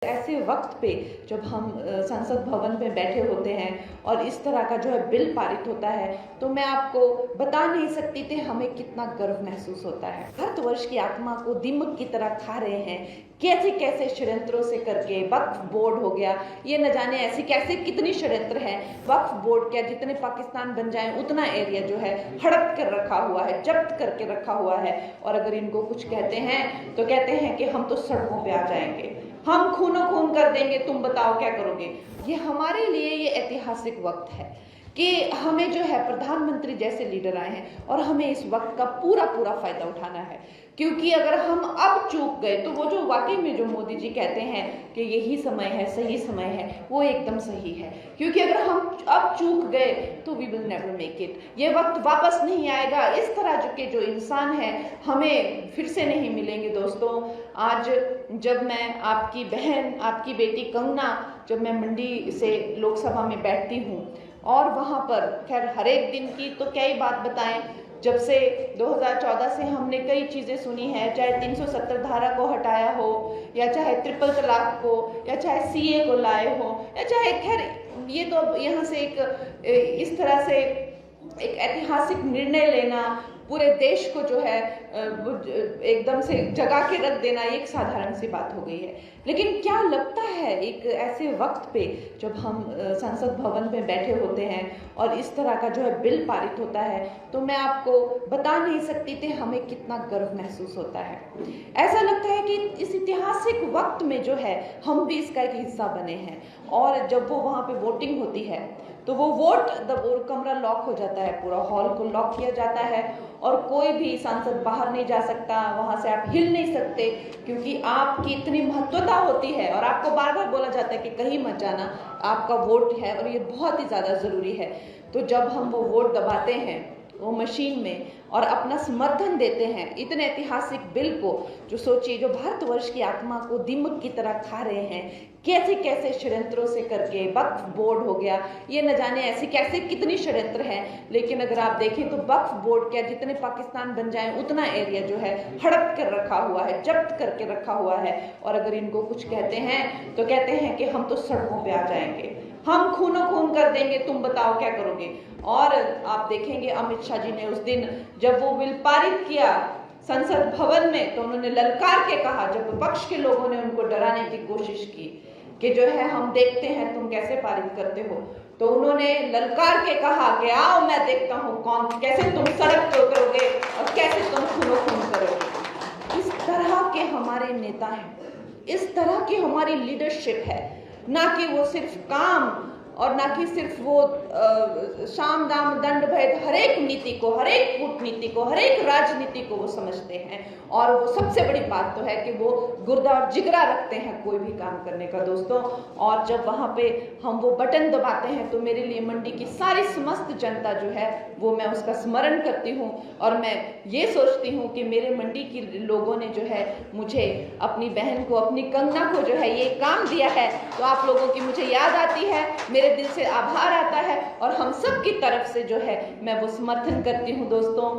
ऐसे वक्त पे जब हम संसद भवन में बैठे होते हैं और इस तरह का जो है बिल पारित होता है, तो मैं आपको बता नहीं सकती थी हमें कितना गर्व महसूस होता है। भारतवर्ष की आत्मा को दीमक की तरह खा रहे हैं, कैसे कैसे षड्यंत्रों से करके। वक्फ बोर्ड हो गया, ये न जाने ऐसी कैसे कितनी षड्यंत्र हैं। वक्फ बोर्ड क्या, जितने पाकिस्तान बन जाए उतना एरिया जो है हड़प कर रखा हुआ है, जब्त करके रखा हुआ है। और अगर इनको कुछ कहते हैं तो कहते हैं कि हम तो सड़कों पे आ जाएंगे, हम खूनो खून कर देंगे, तुम बताओ क्या करोगे। ये हमारे लिए ये ऐतिहासिक वक्त है कि हमें जो है प्रधानमंत्री जैसे लीडर आए हैं और हमें इस वक्त का पूरा पूरा फायदा उठाना है। क्योंकि अगर हम अब चूक गए तो वो जो वाकई में जो मोदी जी कहते हैं कि यही समय है, सही समय है, वो एकदम सही है। क्योंकि अगर हम अब चूक गए तो we will never make it. ये वक्त वापस नहीं आएगा। इस तरह के जो इंसान है हमें फिर से नहीं मिलेंगे। दोस्तों, आज जब मैं आपकी बहन, आपकी बेटी कंगना, जब मैं मंडी से लोकसभा में बैठती हूँ और वहाँ पर खैर हर एक दिन की तो क्या ही बात बताएं, जब से 2014 से हमने कई चीज़ें सुनी हैं, चाहे 370 धारा को हटाया हो, या चाहे ट्रिपल तलाक को, या चाहे सीए को लाए हो, या चाहे खैर ये तो यहाँ से एक इस तरह से एक ऐतिहासिक निर्णय लेना, पूरे देश को जो है एकदम से जगा के रख देना, एक साधारण सी बात हो गई है। लेकिन क्या लगता है एक ऐसे वक्त पे जब हम संसद भवन में बैठे होते हैं और इस तरह का जो है बिल पारित होता है, तो मैं आपको बता नहीं सकती थी हमें कितना गर्व महसूस होता है। ऐसा लगता है कि इस ऐतिहासिक वक्त में जो है हम भी इसका एक हिस्सा बने हैं। और जब वो वहाँ पे वोटिंग होती है तो वो कमरा लॉक हो जाता है, पूरा हॉल को लॉक किया जाता है और कोई भी सांसद बाहर नहीं जा सकता, वहाँ से आप हिल नहीं सकते, क्योंकि आपकी इतनी महत्वता होती है और आपको बार बार बोला जाता है कि कहीं मत जाना, आपका वोट है और ये बहुत ही ज़्यादा ज़रूरी है। तो जब हम वो वोट दबाते हैं वो मशीन में और अपना समर्थन देते हैं इतने ऐतिहासिक बिल को, जो सोचिए जो भारतवर्ष की आत्मा को दीमक की तरह खा रहे हैं, कैसे कैसे षड्यंत्रों से करके। वक्फ बोर्ड हो गया, ये न जाने ऐसी कैसे कितनी षड्यंत्र हैं। लेकिन अगर आप देखें तो वक्फ बोर्ड क्या, जितने पाकिस्तान बन जाए उतना एरिया जो है हड़प कर रखा हुआ है, जब्त करके रखा हुआ है। और अगर इनको कुछ कहते हैं तो कहते हैं कि हम तो सड़कों पे आ जाएंगे, हम खूनो खून कर देंगे, तुम बताओ क्या करोगे। और आप देखेंगे अमित शाह जी ने उस दिन जब वो बिल पारित किया संसद भवन में, तो उन्होंने ललकार के कहा, जब विपक्ष के लोगों ने उनको डराने की कोशिश की कि जो है हम देखते हैं तुम कैसे पारित करते हो, तो उन्होंने ललकार के कहा कि आओ मैं देखता हूँ कौन, कैसे तुम सड़क पर उतरोगे और कैसे तुम खूनो खून करोगे। इस तरह के हमारे नेता हैं, इस तरह की हमारी लीडरशिप है, ना कि वो सिर्फ काम और ना कि सिर्फ वो साम दाम दंड भेद, हर एक नीति को, हर एक कूटनीति को, हर एक राजनीति को वो समझते हैं। और वो सबसे बड़ी बात तो है कि वो गुर्दा और जिगरा रखते हैं कोई भी काम करने का। दोस्तों, और जब वहाँ पे हम वो बटन दबाते हैं तो मेरे लिए मंडी की सारी समस्त जनता जो है वो मैं उसका स्मरण करती हूँ और मैं ये सोचती हूँ कि मेरे मंडी की लोगों ने जो है मुझे, अपनी बहन को, अपनी कंगना को जो है ये काम दिया है, तो आप लोगों की मुझे याद आती है, मेरे दिल से आभार आता है और हम सब की तरफ से जो है मैं वो समर्थन करती हूँ। दोस्तों,